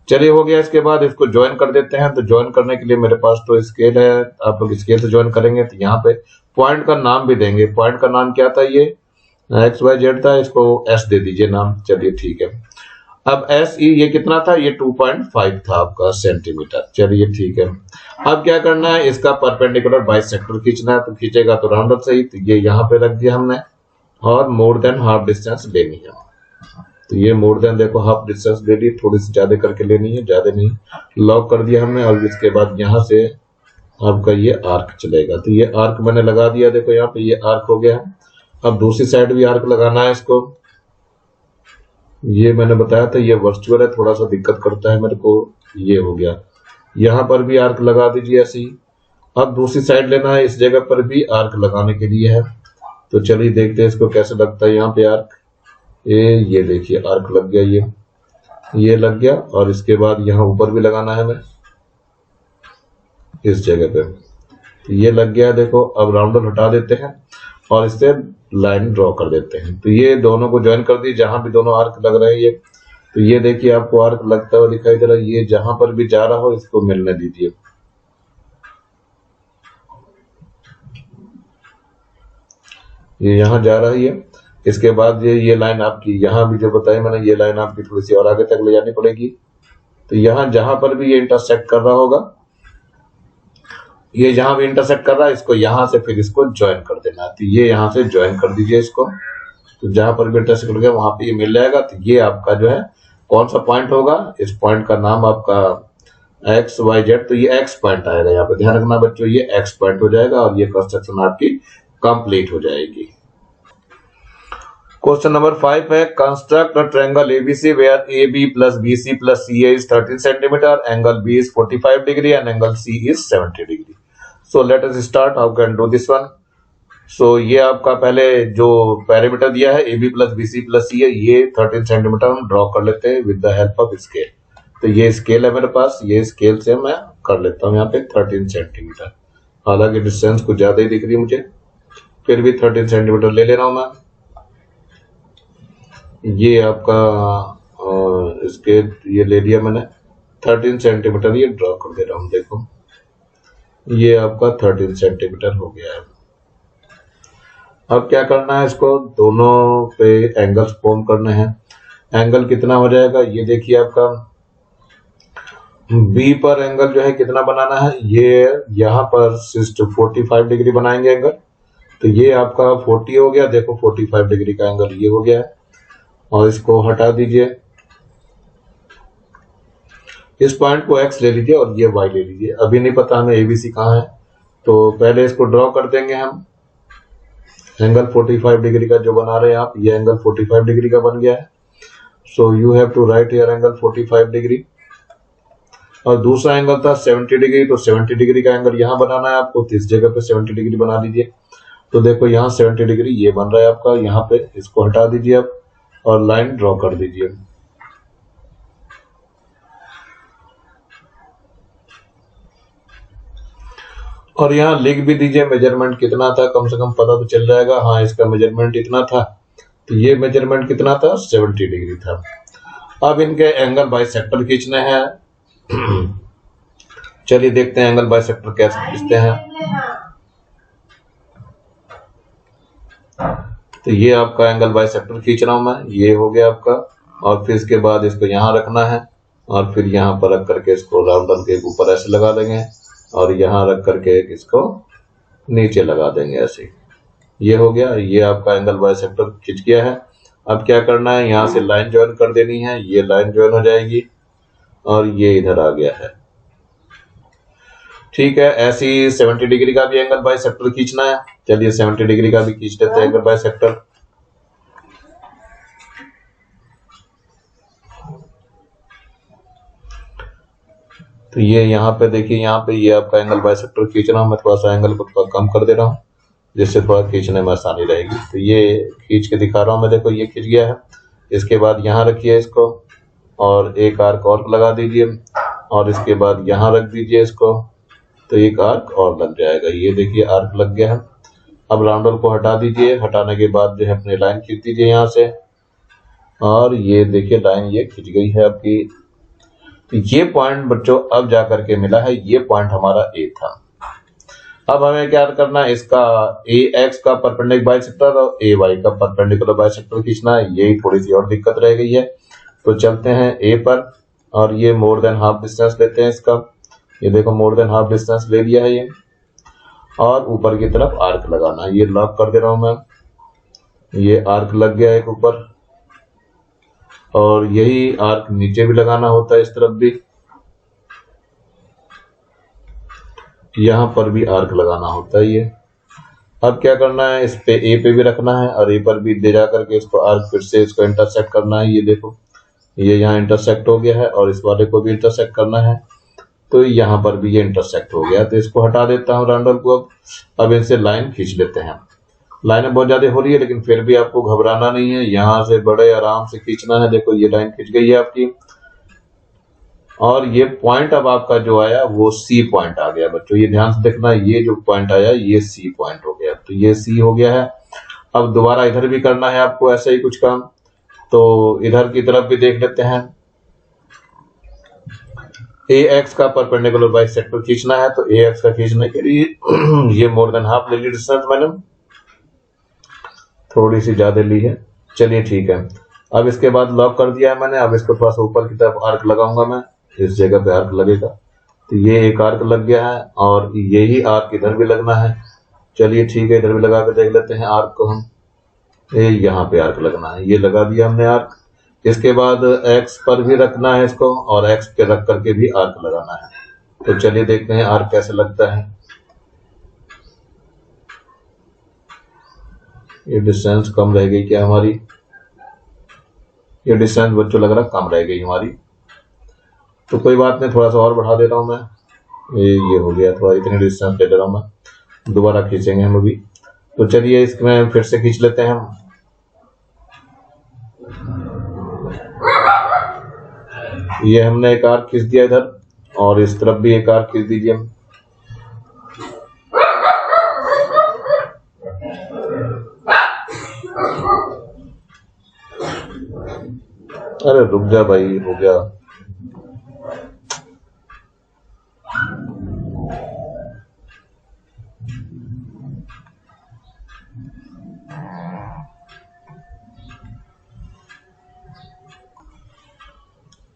चलिए हो गया। इसके बाद इसको ज्वाइन कर देते हैं। तो ज्वाइन करने के लिए मेरे पास तो स्केल है, आप लोग स्केल से ज्वाइन करेंगे। तो यहाँ पे पॉइंट का नाम भी देंगे। पॉइंट का नाम क्या था, ये XYZ था, इसको S दे दीजिए नाम। चलिए ठीक है। अब SE ये कितना था, ये 2.5 था आपका सेंटीमीटर। चलिए ठीक है। अब क्या करना है, इसका परपेंडिकुलर बाइसेक्टर खींचना है। तो खींचेगा तो राउंडर सही, तो ये यहाँ पे रख दिया हमने, और मोर देन हाफ डिस्टेंस लेनी है। तो ये मोर देन देखो हाफ डिस्टेंस ले ली, थोड़ी सी ज्यादा करके लेनी है, ज्यादा नहीं। लॉक कर दिया हमने, और इसके बाद यहाँ से आपका ये आर्क चलेगा। तो ये आर्क मैंने लगा दिया, देखो यहाँ पे ये आर्क हो गया। अब दूसरी साइड भी आर्क लगाना है इसको। ये मैंने बताया था ये वर्चुअल है, थोड़ा सा दिक्कत करता है मेरे को। ये हो गया, यहाँ पर भी आर्क लगा दीजिए ऐसे ही। अब दूसरी साइड लेना है, इस जगह पर भी आर्क लगाने के लिए है। तो चलिए देखते हैं इसको कैसे लगता है यहाँ पे आर्क। ये देखिए आर्क लग गया, ये लग गया। और इसके बाद यहाँ ऊपर भी लगाना है हमें इस जगह पे। तो ये लग गया देखो। अब राउंडर हटा देते हैं और इससे लाइन ड्रॉ कर देते हैं। तो ये दोनों को ज्वाइन कर दी, जहां भी दोनों आर्क लग रहे हैं ये। तो ये देखिए आपको आर्क लगता हुआ दिखाई दे रहा है। ये जहां पर भी जा रहा हो इसको मिलने दीजिए। ये यहाँ जा रहा है ये। इसके बाद ये लाइन आपकी यहाँ भी जो बताई मैंने, ये लाइन आपकी थोड़ी सी और आगे तक ले जानी पड़ेगी। तो यहाँ जहां पर भी ये इंटरसेक्ट कर रहा होगा, ये जहां भी इंटरसेक्ट कर रहा है, इसको यहां से फिर इसको ज्वाइन कर देना है। तो ये यहां से ज्वाइन कर दीजिए इसको। तो जहां पर भी इंटरसेक्ट हो गया वहां पे ये मिल जाएगा। तो ये आपका जो है कौन सा पॉइंट होगा, इस पॉइंट का नाम आपका XYZ। तो ये X पॉइंट आएगा, यहाँ पे ध्यान रखना बच्चों, ये X पॉइंट हो जाएगा और ये कंस्ट्रक्शन आपकी कंप्लीट हो जाएगी। क्वेश्चन नंबर 5 है, construct a triangle ABC where AB plus BC plus CA is 13 centimeter, angle B is 45 degree and angle C is 70 degree. So let us start. How can do this one? So ये आपका पहले जो parameter दिया है AB plus BC plus CA, ये 13 centimetre हम draw कर लेते हैं with the help of scale. तो ये स्केल है मेरे पास, ये स्केल से मैं कर लेता हूँ यहाँ पे 13 सेंटीमीटर। हालांकि डिस्टेंस कुछ ज्यादा ही दिख रही है मुझे, फिर भी 13 सेंटीमीटर ले रहा हूँ मैं। ये आपका स्केल ये ले लिया मैंने, 13 सेंटीमीटर ये ड्रॉ कर दे रहा हूँ। देखो ये आपका 13 सेंटीमीटर हो गया है। अब क्या करना है, इसको दोनों पे एंगल्स फॉर्म करने हैं। एंगल कितना हो जाएगा, ये देखिए आपका बी पर एंगल जो है कितना बनाना है, ये यहाँ पर 45 डिग्री बनाएंगे एंगल। तो ये आपका 40 हो गया, देखो 45 डिग्री का एंगल ये हो गया है। और इसको हटा दीजिए, इस पॉइंट को X ले लीजिए और ये Y ले लीजिए। अभी नहीं पता हमें ABC कहाँ है, तो पहले इसको ड्रॉ कर देंगे हम। एंगल 45 डिग्री का जो बना रहे हैं आप, ये एंगल 45 डिग्री का बन गया है। So you have to write here angle 45 degree. और दूसरा एंगल था 70 डिग्री, तो 70 डिग्री का एंगल यहाँ बनाना है आपको। तो इस जगह पे 70 डिग्री बना लीजिए। तो देखो यहाँ 70 डिग्री ये बन रहा है आपका, यहाँ पे इसको हटा दीजिए आप और लाइन ड्रॉ कर दीजिए। और यहाँ लिख भी दीजिए मेजरमेंट कितना था, कम से कम पता तो चल जाएगा। हाँ इसका मेजरमेंट इतना था, तो ये मेजरमेंट कितना था, 70 डिग्री था। अब इनके एंगल बाइसेक्टर खींचने हैं। चलिए देखते हैं एंगल बाइसेक्टर कैसे खींचते हैं। तो ये आपका एंगल बाइसेक्टर खींच रहा हूं मैं, ये हो गया आपका। और फिर इसके बाद इसको यहाँ रखना है और फिर यहाँ पर रख करके इसको राउंडर के ऊपर ऐसे लगा देंगे और यहाँ रख करके इसको नीचे लगा देंगे ऐसे। ये हो गया, ये आपका एंगल बाइसेक्टर खिंच गया है। अब क्या करना है, यहाँ से लाइन ज्वाइन कर देनी है, ये लाइन ज्वाइन हो जाएगी और ये इधर आ गया है। ठीक है, ऐसे ही 70 डिग्री का भी एंगल बाइसेक्टर खींचना है। चलिए 70 डिग्री का भी खींच लेते हैं एंगल बाइसेक्टर। तो ये यहाँ पे देखिए, यहाँ पे ये आपका एंगल बाइसेक्टर खींच रहा हूँ मैं, थोड़ा सा एंगल को थोड़ा कम कर दे रहा हूँ जिससे थोड़ा खींचने में आसानी रहेगी। तो ये खींच के दिखा रहा हूँ मैं, देखो ये खींच गया है। इसके बाद यहाँ रखिए इसको और एक आर्क और लगा दीजिए और इसके बाद यहाँ रख दीजिए इसको, तो एक आर्क और लग जाएगा। ये देखिए आर्क लग गया है। अब राउंडर को हटा दीजिए, हटाने के बाद जो है अपनी लाइन खींच दीजिए यहाँ से और ये देखिए लाइन ये खींच गई है आपकी। तो ये पॉइंट बच्चों अब जा करके मिला है, ये पॉइंट हमारा ए था। अब हमें क्या करना है, इसका ए एक्स का परपेंडिकुलर बाइसेक्टर और ए वाई का परपेंडिकुलर बाइसेक्टर खींचना है। यही थोड़ी सी और दिक्कत रह गई है। तो चलते हैं ए पर और ये मोर देन हाफ डिस्टेंस लेते हैं इसका। ये देखो मोर देन हाफ डिस्टेंस ले लिया है ये, और ऊपर की तरफ आर्क लगाना है। ये लॉक कर दे रहा हूं मैं, ये आर्क लग गया एक ऊपर, और यही आर्क नीचे भी लगाना होता है, इस तरफ भी, यहां पर भी आर्क लगाना होता है ये। अब क्या करना है, इस पे ए पे भी रखना है और ए पर भी ले जा करके इसको आर्क फिर से इसको इंटरसेक्ट करना है। ये देखो ये यहाँ इंटरसेक्ट हो गया है और इस वाले को भी इंटरसेक्ट करना है, तो यहाँ पर भी ये इंटरसेक्ट हो गया। तो इसको हटा देता हूँ राउंडर को। अब इनसे लाइन खींच लेते हैं। लाइनें बहुत ज्यादा हो रही है लेकिन फिर भी आपको घबराना नहीं है, यहाँ से बड़े आराम से खींचना है। देखो ये लाइन खींच गई है आपकी, और ये पॉइंट अब आपका जो आया वो सी पॉइंट आ गया बच्चों। ये ध्यान से देखना, ये जो पॉइंट आया ये सी पॉइंट हो गया। तो ये सी हो गया है। अब दोबारा इधर भी करना है आपको ऐसा ही कुछ काम, तो इधर की तरफ भी देख लेते हैं। ए एक्स का परपेंडिकुलर बाइसेक्टर खींचना है, तो ए एक्स का खींचने के लिए ये मोर देन हाफ ले ली डिस्टेंस मैंने, थोड़ी सी ज्यादा ली है। चलिए ठीक है, अब इसके बाद लॉक कर दिया है मैंने। अब इसको थोड़ा सा ऊपर की तरफ आर्क लगाऊंगा मैं, इस जगह पे आर्क लगेगा। तो ये एक आर्क लग गया है और यही आर्क इधर भी लगना है। चलिए ठीक है, इधर भी लगा के देख लेते हैं आर्क को हम। ये यहाँ पे आर्क लगना है, ये लगा दिया हमने आर्क। इसके बाद एक्स पर भी रखना है इसको और एक्स पे रख करके भी आर्क लगाना है। तो चलिए देखते हैं आर्क कैसे लगता है। ये डिस्टेंस कम रह गई क्या हमारी, ये डिस्टेंस बच्चों लग रहा कम रह गई हमारी, तो कोई बात नहीं, थोड़ा सा और बढ़ा देता हूं मैं। ये हो गया, थोड़ा इतनी डिस्टेंस ले रहा हूं मैं, दोबारा खींचेंगे हम अभी। तो चलिए इसमें फिर से खींच लेते हैं हम। ये हमने एक आर्क खींच दिया इधर, और इस तरफ भी एक आर्क खींच दीजिए हम। अरे रुक जा भाई, हो गया।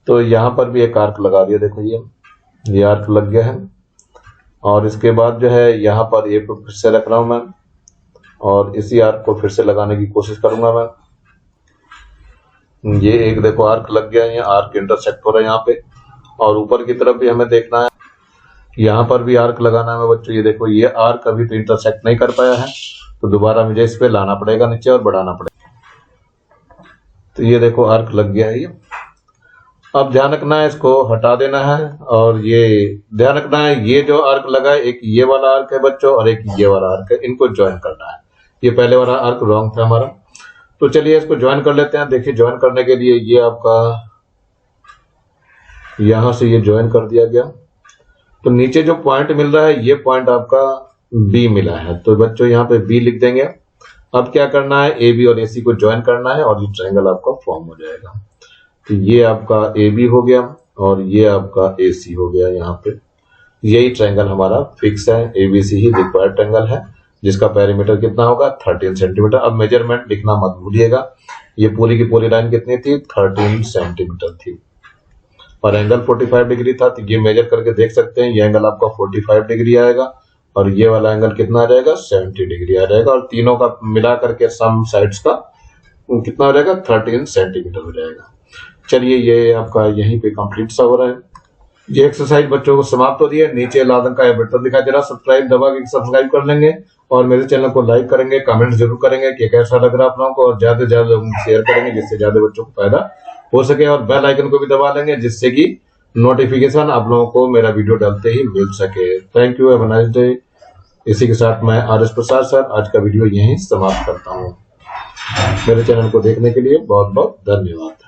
तो यहां पर भी एक आर्क लगा दिया, देखो ये आर्क लग गया है। और इसके बाद जो है यहाँ पर ये फिर से रख रहा हूं मैं, और इसी आर्क को फिर से लगाने की कोशिश करूंगा मैं। ये एक देखो आर्क लग गया है, आर्क इंटरसेक्ट हो रहा है यहाँ पे, और ऊपर की तरफ भी हमें देखना है, यहाँ पर भी आर्क लगाना है बच्चों। ये देखो ये आर्क अभी तो इंटरसेक्ट नहीं कर पाया है, तो दोबारा मुझे इस पे लाना पड़ेगा नीचे और बढ़ाना पड़ेगा। तो ये देखो आर्क लग गया है ये। अब ध्यान रखना है, इसको हटा देना है, और ये ध्यान रखना है ये जो आर्क लगा है, एक ये वाला आर्क है बच्चों और एक ये वाला आर्क है, इनको ज्वाइन करना है। ये पहले वाला आर्क रॉन्ग था हमारा, तो चलिए इसको ज्वाइन कर लेते हैं। देखिए ज्वाइन करने के लिए ये आपका यहां से ये ज्वाइन कर दिया गया, तो नीचे जो पॉइंट मिल रहा है ये पॉइंट आपका बी मिला है, तो बच्चों यहाँ पे बी लिख देंगे। अब क्या करना है, ए बी और ए सी को ज्वाइन करना है और ये ट्रायंगल आपका फॉर्म हो जाएगा। तो ये आपका ए बी हो गया और ये आपका ए सी हो गया। यहाँ पे यही ट्रायंगल हमारा फिक्स है, एबीसी ही रिक्वायर्ड ट्रायंगल है, जिसका पेरीमीटर कितना होगा 13 सेंटीमीटर। अब मेजरमेंट लिखना मत भूलिएगा, ये पूरी की पूरी लाइन कितनी थी 13 सेंटीमीटर थी, और एंगल 45 डिग्री था। तो ये मेजर करके देख सकते हैं, ये एंगल आपका 45 डिग्री आएगा, और ये वाला एंगल कितना आ जाएगा 70 डिग्री आ जाएगा, और तीनों का मिला करके सम साइड्स का कितना हो जाएगा 13 सेंटीमीटर हो जाएगा। चलिए ये आपका यहीं पे कंप्लीट सा हो रहा है। ये एक्सरसाइज बच्चों को समाप्त हो रही है। नीचे लाल रंग का बटन दिखाई दे रहा है, सब्सक्राइब दबा के सब्सक्राइब कर लेंगे और मेरे चैनल को लाइक करेंगे, कमेंट जरूर करेंगे कि कैसा लग रहा है आप लोगों को, और ज्यादा से ज्यादा लोगों को शेयर करेंगे जिससे ज्यादा बच्चों को फायदा हो सके, और बेल आइकन को भी दबा लेंगे जिससे कि नोटिफिकेशन आप लोगों को मेरा वीडियो डालते ही मिल सके। Thank you, have a nice day. इसी के साथ मैं आर एस प्रसाद सर आज का वीडियो यहीं समाप्त करता हूँ। मेरे चैनल को देखने के लिए बहुत बहुत धन्यवाद।